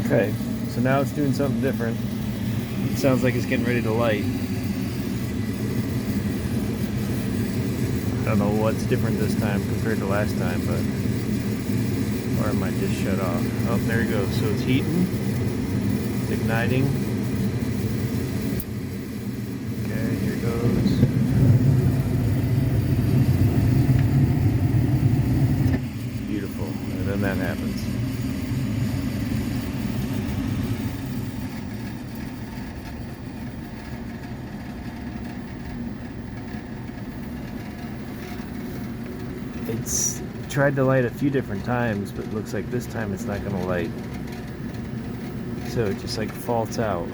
Okay, so now it's doing something different. It sounds like it's getting ready to light. I don't know what's different this time compared to last time, but... Or it might just shut off. Oh, there it goes. So it's heating. It's igniting. Okay, here it goes. Beautiful. And then that happens. It's tried to light a few different times, but it looks like this time it's not going to light. So it just like faults out.